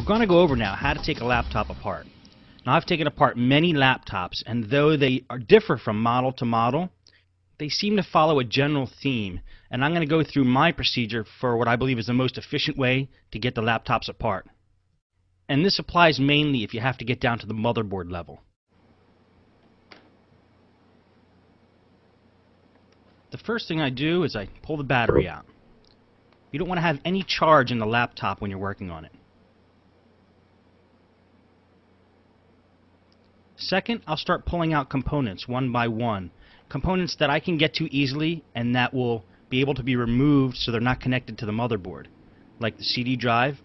going to go over now how to take a laptop apart. Now, I've taken apart many laptops, and though they differ from model to model, they seem to follow a general theme, and I'm going to go through my procedure for what I believe is the most efficient way to get the laptops apart. And this applies mainly if you have to get down to the motherboard level. The first thing I do is I pull the battery out. You don't want to have any charge in the laptop when you're working on it. Second, I'll start pulling out components one by one. Components that I can get to easily and that will be able to be removed so they're not connected to the motherboard, like the CD drive,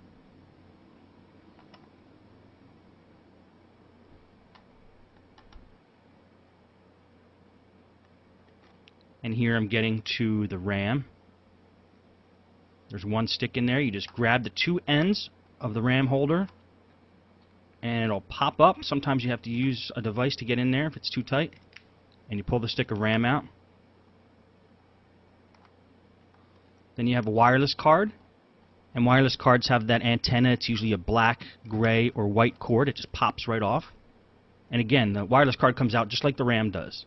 and here I'm getting to the RAM. There's one stick in there. You just grab the two ends of the RAM holder and it'll pop up. Sometimes you have to use a device to get in there if it's too tight. And you pull the stick of RAM out. Then you have a wireless card. And wireless cards have that antenna. It's usually a black, gray, or white cord. It just pops right off. And again, the wireless card comes out just like the RAM does.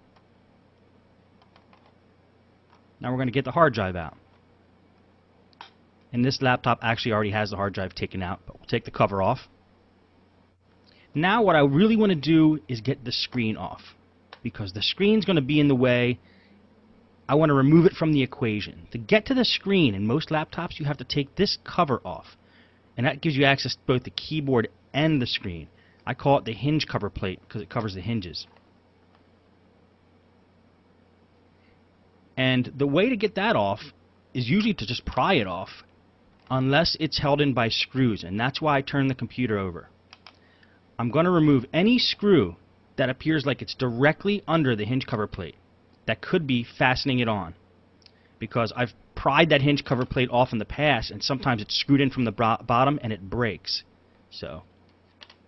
Now we're going to get the hard drive out. And this laptop actually already has the hard drive taken out, but we'll take the cover off. Now what I really want to do is get the screen off, because the screen's going to be in the way. I want to remove it from the equation. To get to the screen in most laptops, you have to take this cover off, and that gives you access to both the keyboard and the screen. I call it the hinge cover plate because it covers the hinges. And the way to get that off is usually to just pry it off, unless it's held in by screws, and that's why I turn the computer over. I'm going to remove any screw that appears like it's directly under the hinge cover plate that could be fastening it on, because I've pried that hinge cover plate off in the past and sometimes it's screwed in from the bottom and it breaks. So,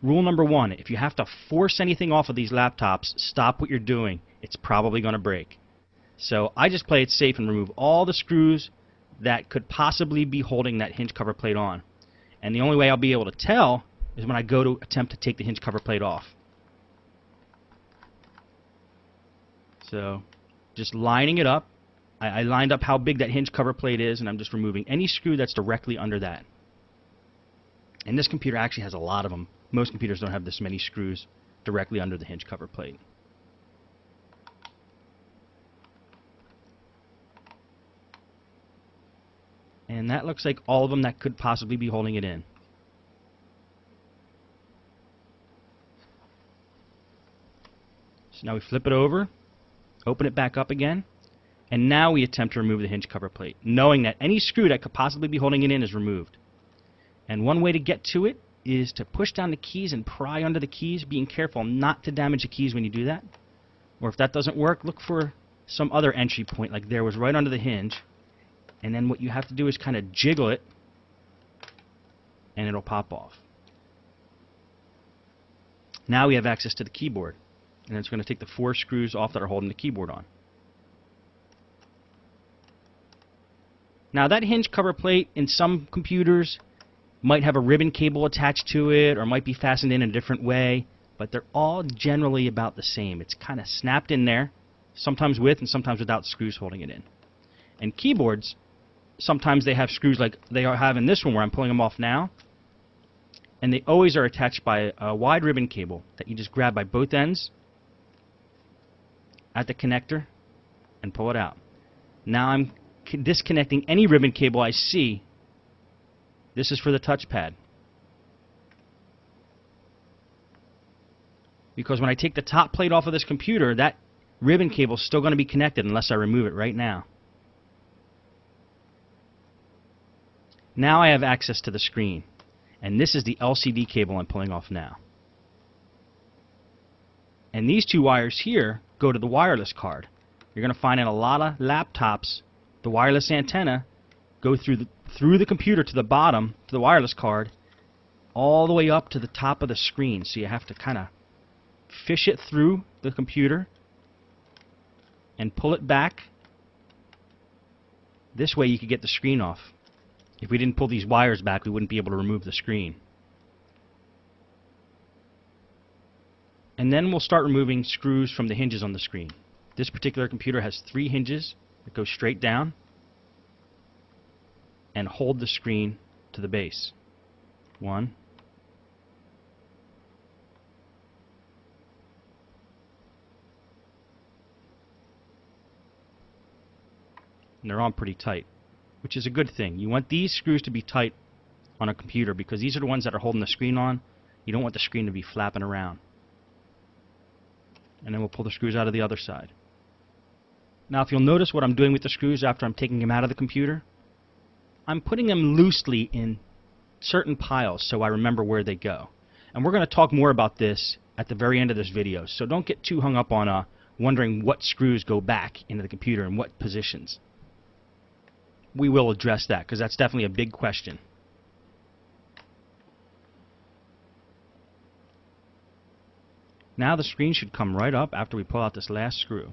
rule number one, if you have to force anything off of these laptops, stop what you're doing. It's probably going to break. So I just play it safe and remove all the screws that could possibly be holding that hinge cover plate on. And the only way I'll be able to tell is when I go to attempt to take the hinge cover plate off. So, just lining it up. I lined up how big that hinge cover plate is, and I'm just removing any screw that's directly under that. And this computer actually has a lot of them. Most computers don't have this many screws directly under the hinge cover plate. And that looks like all of them that could possibly be holding it in. So now we flip it over, open it back up again, and now we attempt to remove the hinge cover plate, knowing that any screw that could possibly be holding it in is removed. And one way to get to it is to push down the keys and pry under the keys, being careful not to damage the keys when you do that. Or if that doesn't work, look for some other entry point, like there was right under the hinge. And then what you have to do is kind of jiggle it, and it'll pop off. Now we have access to the keyboard. And it's going to take the 4 screws off that are holding the keyboard on. Now that hinge cover plate in some computers might have a ribbon cable attached to it or might be fastened in a different way, but they're all generally about the same. It's kind of snapped in there, sometimes with and sometimes without screws holding it in. And keyboards, sometimes they have screws like they have in this one where I'm pulling them off now, and they always are attached by a wide ribbon cable that you just grab by both ends at the connector and pull it out. Now I'm disconnecting any ribbon cable I see. This is for the touchpad. Because when I take the top plate off of this computer, that ribbon cable is still going to be connected unless I remove it right now. Now I have access to the screen. And this is the LCD cable I'm pulling off now. And these two wires here go to the wireless card. You're going to find in a lot of laptops, the wireless antenna go through the computer to the bottom, to the wireless card, all the way up to the top of the screen. So you have to kind of fish it through the computer and pull it back. This way you could get the screen off. If we didn't pull these wires back, we wouldn't be able to remove the screen. And then we'll start removing screws from the hinges on the screen. This particular computer has 3 hinges that go straight down and hold the screen to the base. 1, and they're on pretty tight, which is a good thing. You want these screws to be tight on a computer because these are the ones that are holding the screen on. You don't want the screen to be flapping around. And then we'll pull the screws out of the other side. Now if you'll notice what I'm doing with the screws after I'm taking them out of the computer, I'm putting them loosely in certain piles so I remember where they go. And we're going to talk more about this at the very end of this video, so don't get too hung up on wondering what screws go back into the computer and what positions. We will address that because that's definitely a big question. Now the screen should come right up after we pull out this last screw.